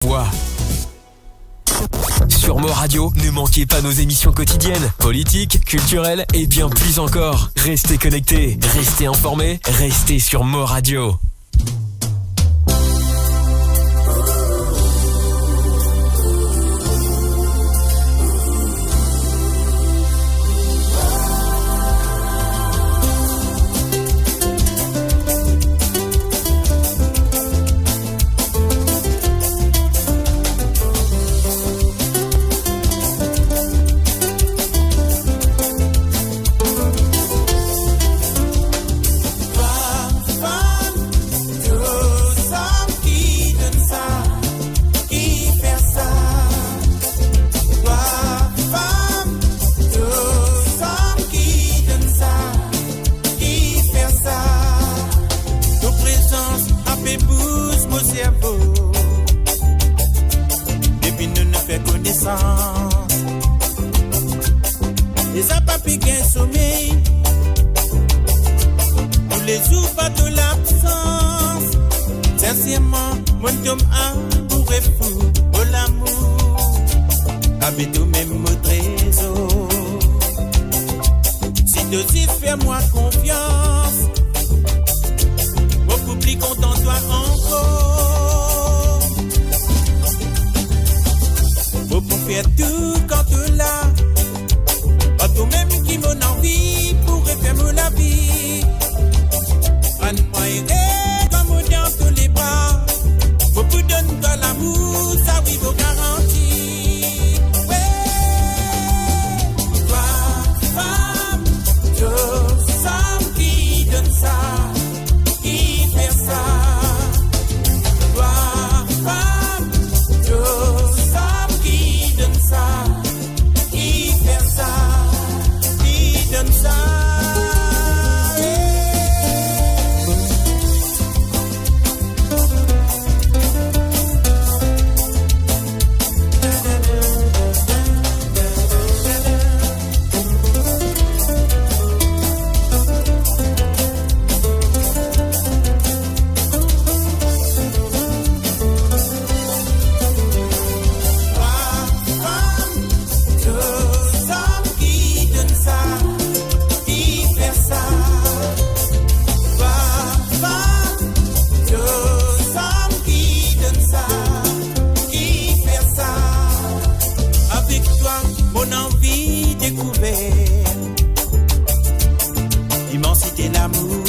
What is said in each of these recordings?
Voix. Sur Mo Radio, ne manquez pas nos émissions quotidiennes, politiques, culturelles et bien plus encore. Restez connectés, restez informés, restez sur Mo Radio. Les apapis gain sommeil, nous les ouvre pas de l'absence. Sincèrement, mon homme amoureux fou, oh l'amour, avec tout même au trésor. Si tu fais-moi confiance, beaucoup plus content toi encore. Faut pour faire tout quand tu l'as. Pas toi-même qui m'en envie pour refaire la vie. Anne-moi errer comme dans tous les bras. Beaucoup donne-toi l'amour, ça oui vos garanties. Ouais, toi, femme, deux hommes qui donnent ça, qui fait ça. Toi, femme, deux hommes qui donnent ça, qui fait ça. Donne ça, immensité l'amour,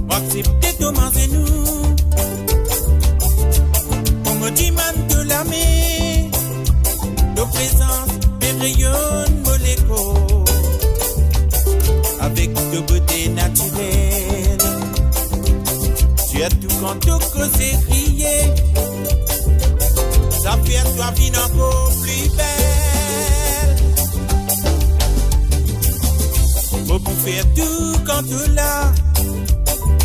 accepter Thomas et nous, on me demande de l'aimer, nos présences me rayonnent mon écho, avec de beauté naturelle, tu as tout quand tu causes crier, ça fait toi vie encore plus belle. Faut pour faire tout quand tu l'as.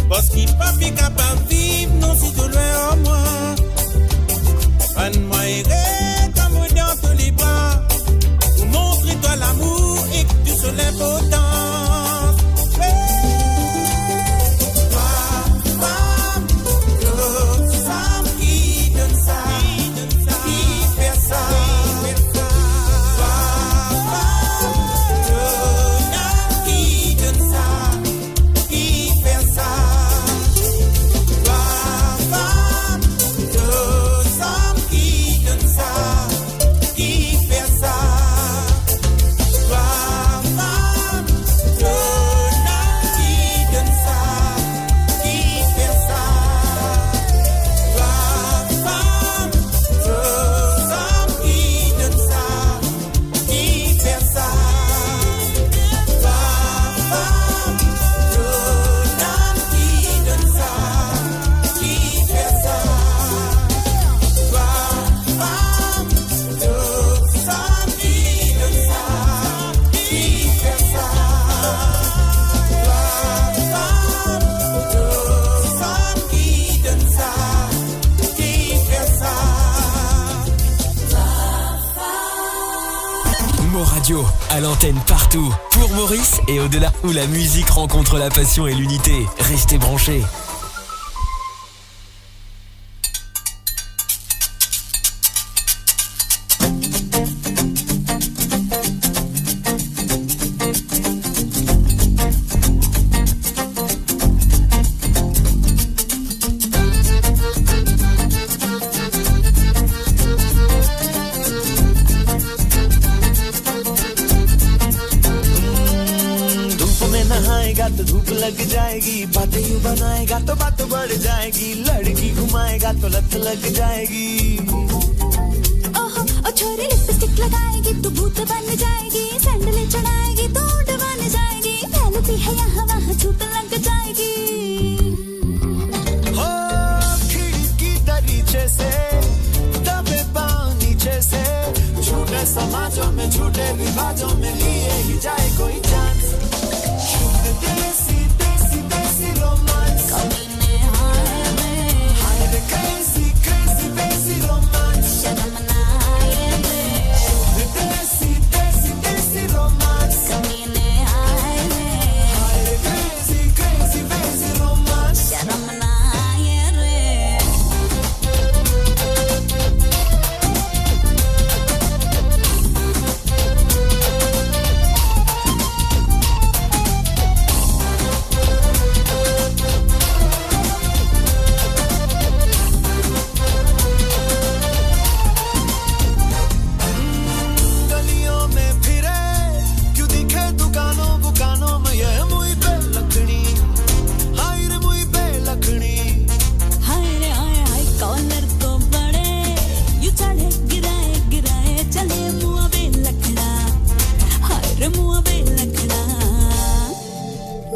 Parce qu'il pas fait capable de vivre, non si tu loin en moi. Anne-moi errer comme dans tous les bras. Pour montrer toi l'amour et que tu sois l'importance. Radio, à l'antenne partout, pour Maurice et au-delà, où la musique rencontre la passion et l'unité. Restez branchés. लग जाएगी बातें यूं बनाएगा तो बात बढ़ जाएगी लड़की घुमाएगा तो लत लग जाएगी ओहो ओ छोरी लिपस्टिक लगाएगी तो भूत बन जाएगी सैंडल चढ़ाएगी तो उड़ बन जाएगी फैलती है यहाँ वहाँ छूट लग जाएगी हो खिड़की दरीचे से दबे पाँव नीचे से झूठे समाजों में झूठे रिवाजों में लिए ही जाए कोई चांस देसी देसी देसी रोमांस कमीने आए रे हाय रे crazy crazy देसी रोमांस शर्म ना आए रे देसी देसी देसी रोमांस कमीने आए रे हाय रे crazy crazy देसी रोमांस शर्म ना आए रे गलियों में फिरे क्यों दिखे दुकानों बुकानों में ये मुई पे लखनी हाय रे मुई पे लखनी हाय रे हाय कॉलर को बड़े यू चढ़े गिराए गिराए चले मुआ बे लखड़ा हाय रे मुआ बे लखड़ा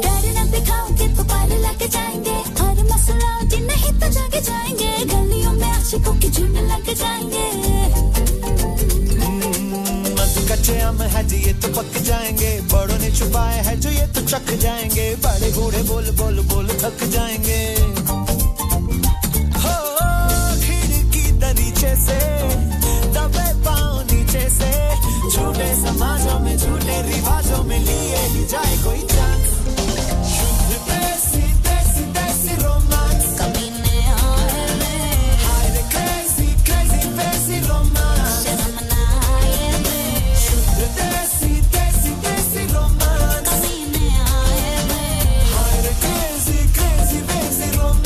डर न दिखाओगे तो पार लग जाएंगे और मसला जी नहीं तो जग जाएंगे गलियों में आशिकों की झुंड लग जाएंगे कच्चे आम है जो ये तो पक जाएंगे बड़ों ने छुपाए है जो ये तो चख जाएंगे बड़े बूढ़े बोल बोल बोल थक जाएंगे हो खिड़की दरीचे से दबे पाँव नीचे से झूठे समाजों में झूठे रिवाजों में लिए ही जाए कोई चांस देसी देसी देसी रोमांस कमीने आए रे हाय रे crazy crazy देसी रोमांस शर्म ना आए रे देसी देसी देसी रोमांस कमीने आए रे हाय रे crazy crazy देसी romance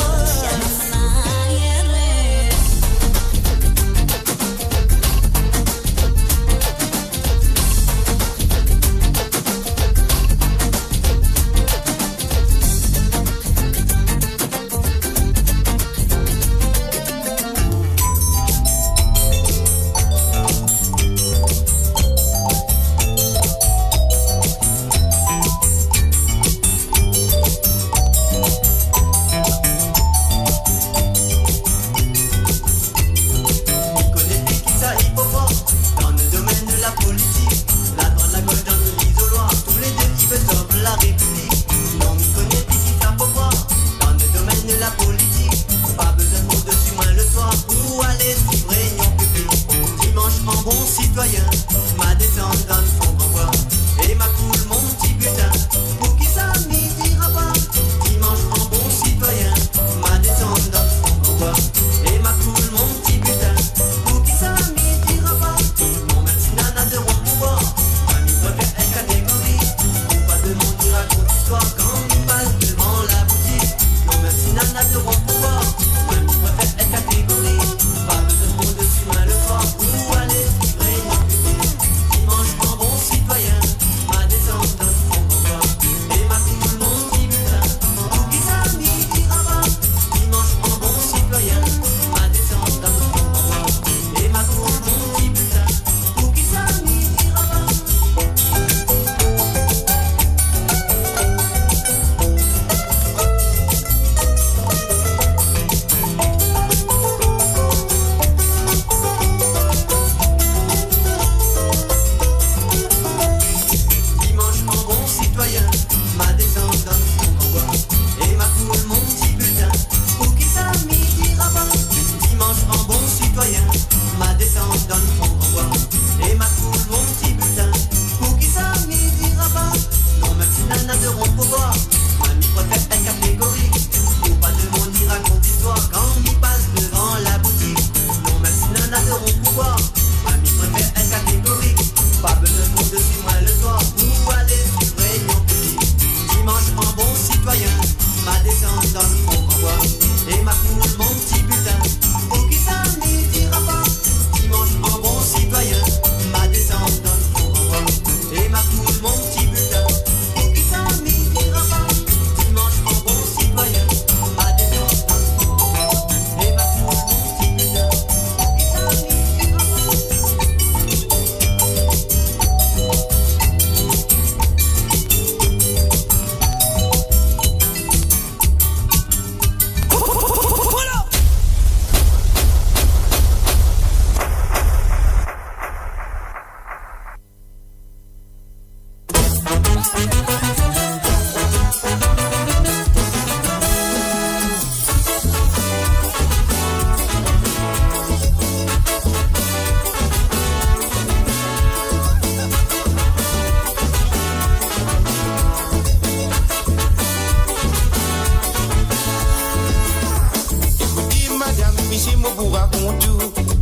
Michel, moi vous raconte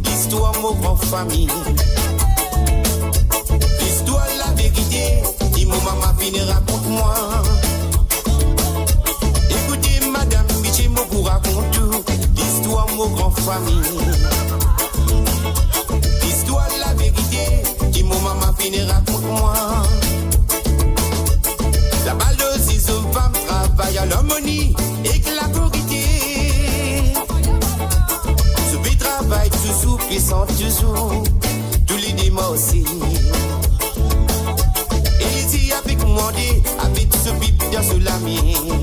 l'histoire de mon grand famille. L'histoire la vérité, dit mon maman finit raconte-moi. Écoutez madame Michel, moi vous raconte l'histoire de mon grand famille. L'histoire la vérité, dit mon maman finit raconte-moi. La balle de ciseaux femme travaille à l'harmonie et que la vérité. Ce travail toujours puissant toujours, tous les démons aussi. Et ici avec moi, avec ce bip bien sous la mienne.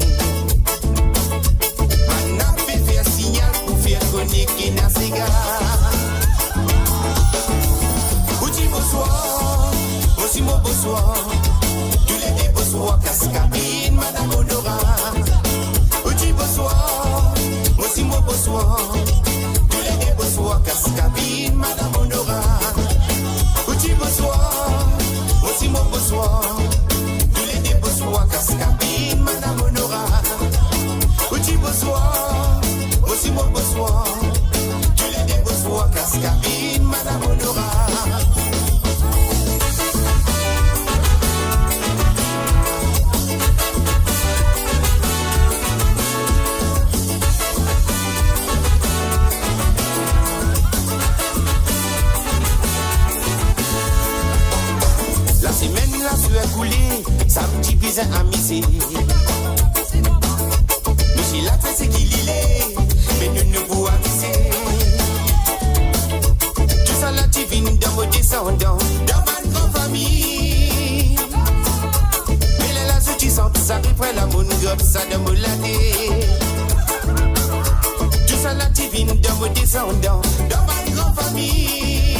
Maintenant fait faire signal pour faire connecter dans ces gars. Outi bonsoir, aussi mon bonsoir. Tous les deux bonsoir, cascabine, madame Honora. Outi bonsoir, aussi mon bonsoir. Tous les deux bonsoir, cascabine, madame Honora. Outi bonsoir, aussi mon bonsoir. Tous les deux bonsoir, cascabine, madame Honora. Outi bonsoir, aussi mon bonsoir. Tous les deux bonsoir, cascabine, madame Honora. La semaine la sueur coulée, samedi puis un amisé. Michel la fait ce qu'il est, mais nous ne vous aviser. Tout ça la divine dans vos descendants, dans ma grande famille. Mais les la qui sont ça après la bonne gobe, ça de me lader. Tout ça la divine dans vos descendants, dans ma grande famille.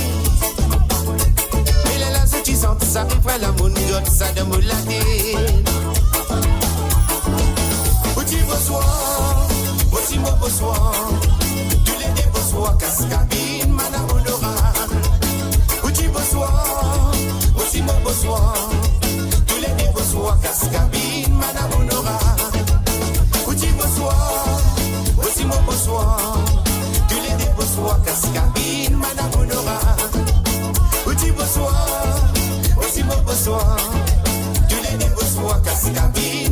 Ça fait la moune gote, ça de me lader. Outi bonsoir, aussi mon bonsoir. Tous les deux bonsoir, cascabine, madame Honora. Outi bonsoir, aussi mon bonsoir. Tous les deux bonsoir, cascabine, madame Honora. Outi bonsoir, aussi mon bonsoir. Tous les deux bonsoir, cascabine, madame Honora. Outi bonsoir. Bonsoir, tous les deux bonsoir, cascabine.